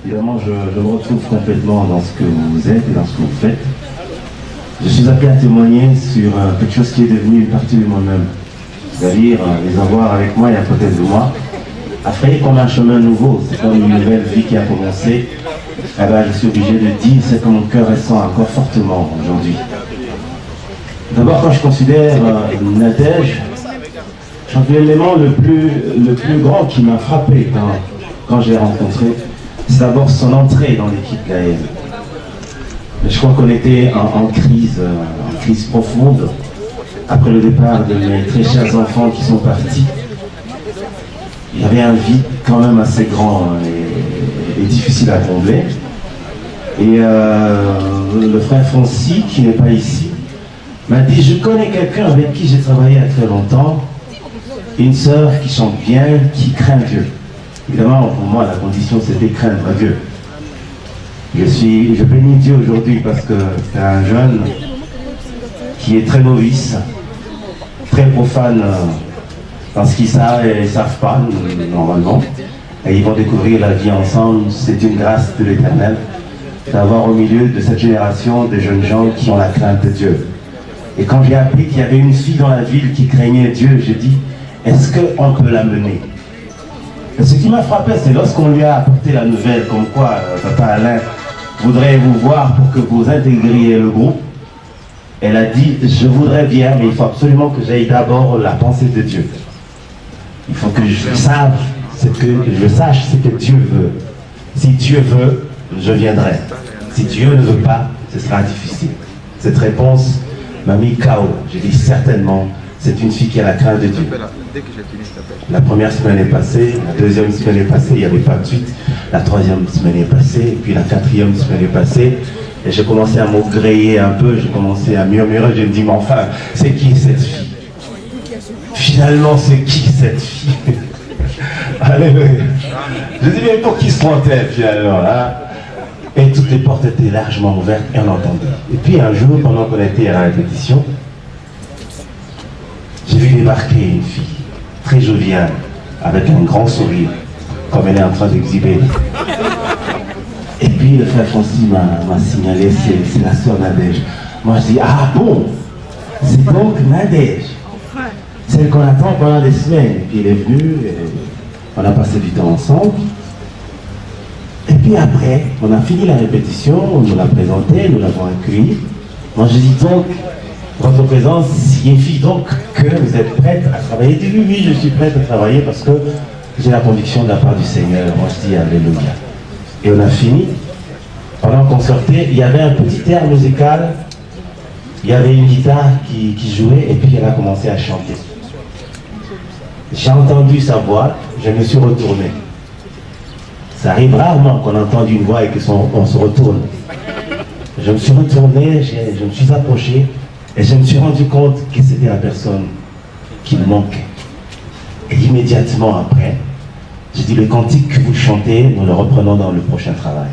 Évidemment, je me retrouve complètement dans ce que vous êtes et dans ce que vous faites. Je suis appelé à témoigner sur quelque chose qui est devenu une partie de moi-même. C'est-à-dire, les avoir avec moi et à côté de moi, a frayer comme un chemin nouveau. C'est comme une nouvelle vie qui a commencé. Eh ben, je suis obligé de dire ce que mon cœur ressent encore fortement aujourd'hui. D'abord, quand je considère Nadège, je crois que l'élément le plus grand qui m'a frappé quand je l'ai rencontré, c'est d'abord son entrée dans l'équipe d'AM. Je crois qu'on était en crise profonde, après le départ de mes très chers enfants qui sont partis. Il y avait un vide quand même assez grand et difficile à combler. Et le frère Fonsi, qui n'est pas ici, m'a dit, je connais quelqu'un avec qui j'ai travaillé il y a très longtemps, une sœur qui chante bien, qui craint Dieu. Évidemment, pour moi, la condition, c'était craindre Dieu. Je bénis Dieu aujourd'hui parce que c'est un jeune qui est très novice, très profane dans ce qu'ils savent et ils ne savent pas, normalement. Et ils vont découvrir la vie ensemble. C'est une grâce de l'Éternel d'avoir au milieu de cette génération des jeunes gens qui ont la crainte de Dieu. Et quand j'ai appris qu'il y avait une fille dans la ville qui craignait Dieu, j'ai dit, est-ce qu'on peut l'amener? Et ce qui m'a frappé, c'est lorsqu'on lui a apporté la nouvelle, comme quoi Papa Alain voudrait vous voir pour que vous intégriez le groupe. Elle a dit, je voudrais bien, mais il faut absolument que j'aille d'abord la pensée de Dieu. Il faut que je sache ce que Dieu veut. Si Dieu veut, je viendrai. Si Dieu ne veut pas, ce sera difficile. Cette réponse m'a mis KO. J'ai dit certainement, c'est une fille qui a la crainte de Dieu. La première semaine est passée, la deuxième semaine est passée, il n'y avait pas de suite. La troisième semaine est passée, et puis la quatrième semaine est passée. Et j'ai commencé à m'augréer un peu, j'ai commencé à murmurer, je me dis, mais enfin, c'est qui cette fille? Finalement, c'est qui cette fille? Alléluia. Je dis, mais pour qui se prend-elle finalement hein? Et toutes les portes étaient largement ouvertes et on entendait. Et puis un jour, pendant qu'on était à la répétition, j'ai vu débarquer une fille très joviale, avec un grand sourire, comme elle est en train d'exhiber. Et puis le frère Fonsi m'a signalé, c'est la sœur Nadège. Moi je dis, ah bon, c'est donc Nadège, celle qu'on attend pendant des semaines. Et puis elle est venue, et on a passé du temps ensemble. Et puis après, on a fini la répétition, on nous l'a présentée, nous l'avons accueillie. Moi je dis donc, votre présence signifie donc que vous êtes prête à travailler. Il dit oui, je suis prête à travailler parce que j'ai la conviction de la part du Seigneur. Moi je dis alléluia. Et on a fini. Pendant qu'on sortait, il y avait un petit air musical, il y avait une guitare qui jouait et puis elle a commencé à chanter. J'ai entendu sa voix, je me suis retourné. Ça arrive rarement qu'on entende une voix et qu'on se retourne. Je me suis retourné, je me suis approché et je me suis rendu compte que c'était la personne qui me manquait. Et immédiatement après, j'ai dit, le cantique que vous chantez, nous le reprenons dans le prochain travail.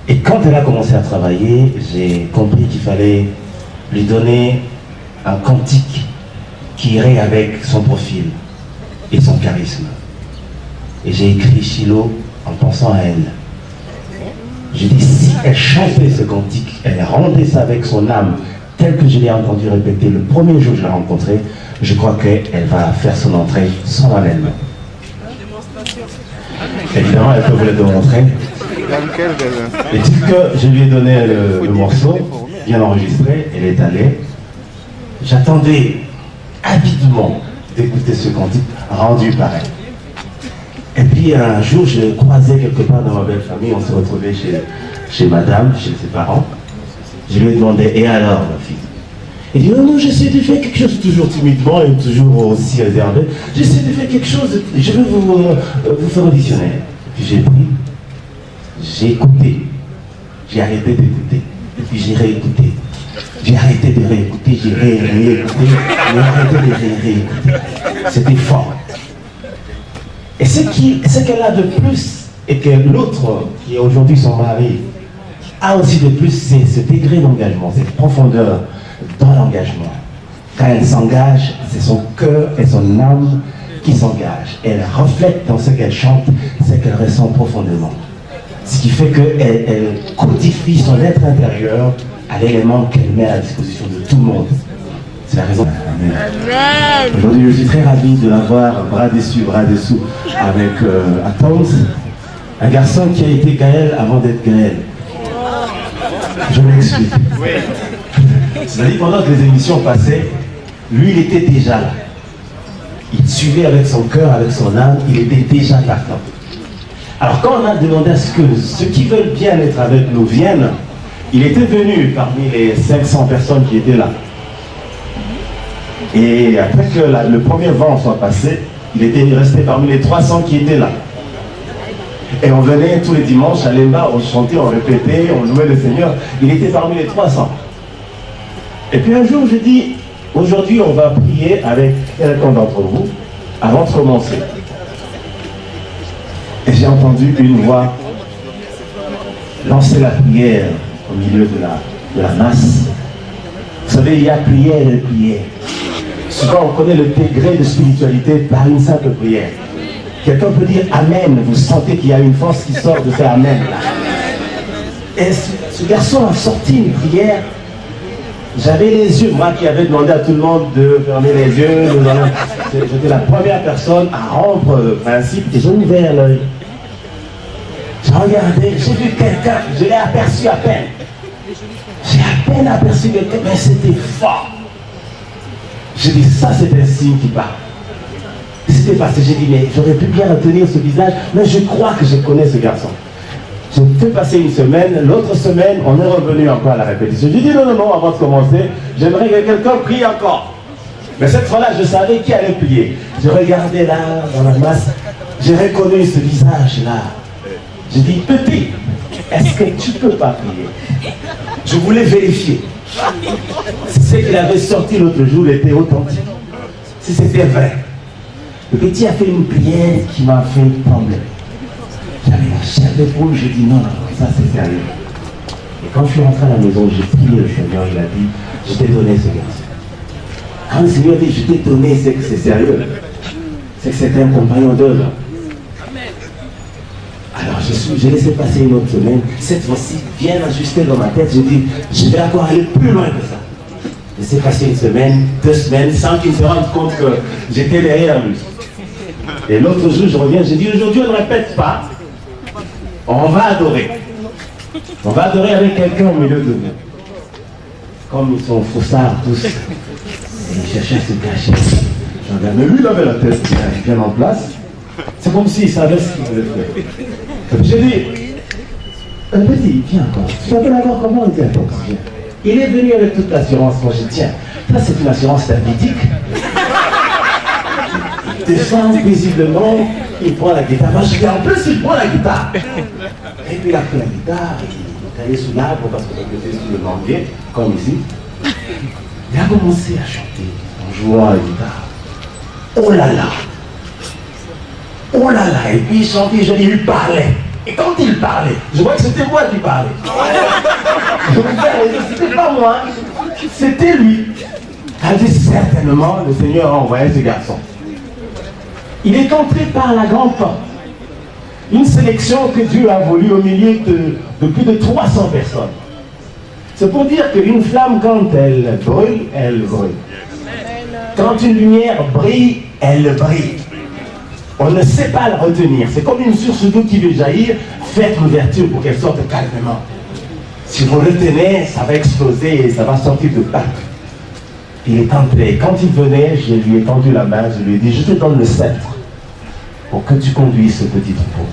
Et quand elle a commencé à travailler, j'ai compris qu'il fallait lui donner un cantique qui irait avec son profil et son charisme. Et j'ai écrit Shiloh en pensant à elle. J'ai dit, si elle chantait ce cantique, elle rendait ça avec son âme, tel que je l'ai entendu répéter le premier jour que je l'ai rencontrée, je crois qu'elle va faire son entrée sans elle-même. Évidemment, elle peut vous le démontrer. Et dès que je lui ai donné le morceau, bien enregistré, elle est allée. J'attendais avidement d'écouter ce cantique rendu par elle. Et puis un jour, je l'ai croisé quelque part dans ma belle famille, on s'est retrouvés chez madame, chez ses parents. Je lui ai demandé, et alors ma fille? Il dit, non, j'essaie de faire quelque chose, toujours timidement et toujours aussi réservé. J'essaie de faire quelque chose, je veux vous faire auditionner. Puis j'ai pris, j'ai écouté, j'ai arrêté d'écouter, et puis j'ai réécouté. J'ai arrêté de réécouter, j'ai réécouté, j'ai arrêté de réécouter. C'était fort. Et ce qu'elle a de plus, et que l'autre, qui est aujourd'hui son mari, a aussi de plus, c'est ce degré d'engagement, cette profondeur dans l'engagement. Quand elle s'engage, c'est son cœur et son âme qui s'engagent. Elle reflète dans ce qu'elle chante, ce qu'elle ressent profondément. Ce qui fait qu'elle codifie son être intérieur à l'élément qu'elle met à la disposition de tout le monde. C'est la raison. Amen. Aujourd'hui, je suis très ravi de l'avoir bras dessus, bras dessous avec Atoms, un garçon qui a été Gaël avant d'être Gaël. Je m'explique. C'est-à-dire pendant que les émissions passaient, lui, il était déjà là. Il suivait avec son cœur, avec son âme, il était déjà partant. Alors quand on a demandé à ce que ceux qui veulent bien être avec nous viennent, il était venu parmi les 500 personnes qui étaient là. Et après que le premier vent soit passé, il était resté parmi les 300 qui étaient là. Et on venait tous les dimanches à l'Emba, on chantait, on répétait, on louait le Seigneur. Il était parmi les 300. Et puis un jour, je dis, aujourd'hui, on va prier avec quelqu'un d'entre vous avant de commencer. Et j'ai entendu une voix lancer la prière au milieu de la masse. Vous savez, il y a prière et prière. Souvent, on connaît le degré de spiritualité par une simple prière. Quelqu'un peut dire Amen. Vous sentez qu'il y a une force qui sort de faire Amen. Là. Et ce garçon a sorti une prière. J'avais les yeux, moi qui avais demandé à tout le monde de fermer les yeux. J'étais la première personne à rompre le principe et j'ai ouvert l'œil. J'ai regardé, j'ai vu quelqu'un, je l'ai aperçu à peine. J'ai à peine aperçu quelqu'un, mais c'était fort. J'ai dit, ça c'est un signe qui part. C'était parce que j'ai dit, mais j'aurais pu bien retenir ce visage, mais je crois que je connais ce garçon. J'ai fait passer une semaine, l'autre semaine, on est revenu encore à la répétition. J'ai dit, non, avant de commencer, j'aimerais que quelqu'un prie encore. Mais cette fois-là, je savais qui allait prier. Je regardais là, dans la masse, j'ai reconnu ce visage-là. J'ai dit, petit, est-ce que tu peux pas prier? Je voulais vérifier. Si ce qu'il avait sorti l'autre jour était authentique. Si c'était vrai. Le petit a fait une prière qui m'a fait trembler. J'avais la chair d'épaule, j'ai dit non, ça c'est sérieux. Et quand je suis rentré à la maison, j'ai prié le Seigneur, il a dit, je t'ai donné ce garçon. Quand le Seigneur dit, je t'ai donné, c'est que c'est sérieux. C'est que c'est un compagnon d'œuvre. Alors j'ai laissé passer une autre semaine. Cette fois-ci, bien ajusté dans ma tête, j'ai dit, je vais encore aller plus loin que ça. Laissé passer une semaine, 2 semaines, sans qu'il se rende compte que j'étais derrière lui. Et l'autre jour, je reviens, j'ai dit, aujourd'hui, on ne répète pas. On va adorer. On va adorer avec quelqu'un au milieu de nous. Comme ils sont faussards tous. Et ils cherchaient à se cacher. Mais lui, il avait la tête bien en place. C'est comme s'il savait ce qu'il voulait faire. J'ai dit, petit, viens encore. Tu t'appelles encore comment? Il dit, attends, viens. Il est venu avec toute l'assurance. Moi, je dis, tiens, ça c'est une assurance thermique. Il descend paisiblement, il prend la guitare. Moi, je dis, en plus, il prend la guitare. Et puis, il a pris la guitare, il est allé sous l'arbre parce que c'était sous le manguier, comme ici. Il a commencé à chanter en jouant à la guitare. Oh là là! Oh là là! Et puis, il chantait, il lui parlait. Et quand il parlait, je vois que c'était moi qui parlais. C'était pas moi, c'était lui. Il a dit certainement, le Seigneur a envoyé ce garçon. Il est entré par la grande porte. Une sélection que Dieu a voulu au milieu de plus de 300 personnes. C'est pour dire qu'une flamme, quand elle brûle, elle brûle. Quand une lumière brille, elle brille. On ne sait pas la retenir. C'est comme une source d'eau qui veut jaillir. Faites l'ouverture pour qu'elle sorte calmement. Si vous retenez, ça va exploser et ça va sortir de partout. Il est entré. Quand il venait, je lui ai tendu la main. Je lui ai dit, je te donne le sceptre pour que tu conduises ce petit troupeau.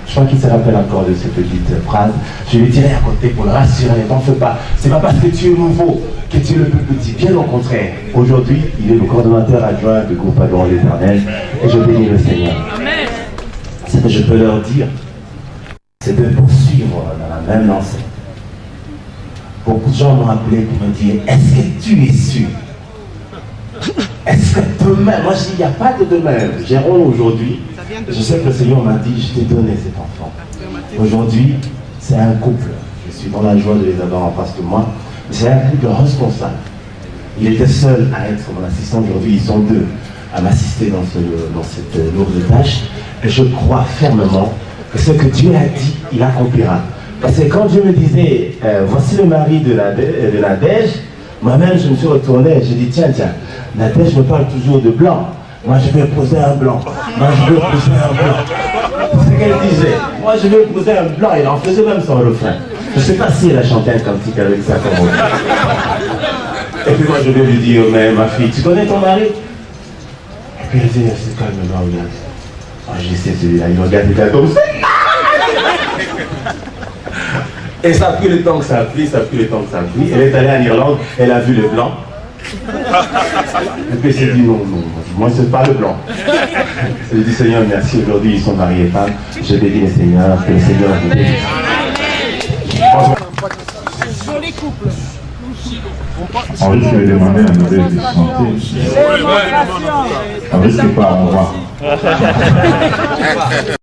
Je crois qu'il se rappelle encore de cette petite phrase. Je lui dirai à côté pour le rassurer. T'en fais pas. C'est pas parce que tu es nouveau que tu es le plus petit. Bien au contraire. Aujourd'hui, il est le coordonnateur adjoint du groupe Adorant l'Éternel. Et je bénis le Seigneur. Amen. Ce que je peux leur dire, c'est de poursuivre dans la même lancée. Beaucoup de gens m'ont appelé pour me dire, est-ce que tu es sûr? Est-ce que demain, moi je dis, il n'y a pas de demain. Jérôme aujourd'hui, je sais que le Seigneur m'a dit, je t'ai donné cet enfant. Aujourd'hui, c'est un couple. Je suis dans la joie de les avoir en face de moi. C'est un couple responsable. Il était seul à être mon assistant aujourd'hui, ils sont 2 à m'assister dans cette lourde tâche. Et je crois fermement que ce que Dieu a dit, il accomplira. Parce que quand Dieu me disait, voici le mari de Nadège, moi-même je me suis retourné, j'ai dit, tiens, Nadège me parle toujours de blanc. Moi je vais poser un blanc. Moi je vais poser un blanc. C'est ce qu'elle disait. Moi je vais poser un blanc. Il en faisait même son refrain. Je ne sais pas si elle a chanté un cantique avec ça comme on dit. Et puis moi je vais lui dire, mais ma fille, tu connais ton mari? Et puis elle dit, c'est calmement, regarde. Moi je sais celui-là, il regarde les gars comme ça. Et ça a pris le temps que ça a pris, ça a pris le temps que ça a pris. Elle est allée en Irlande, elle a vu le blanc. Et puis elle s'est dit non, moi c'est pas le blanc. Elle dit Seigneur, merci, aujourd'hui ils sont mariés et femmes. Je bénis le Seigneur, que le Seigneur vous bénisse. Sur les couples. On risque de demander à Nadège de chanter. On risque pas, on va.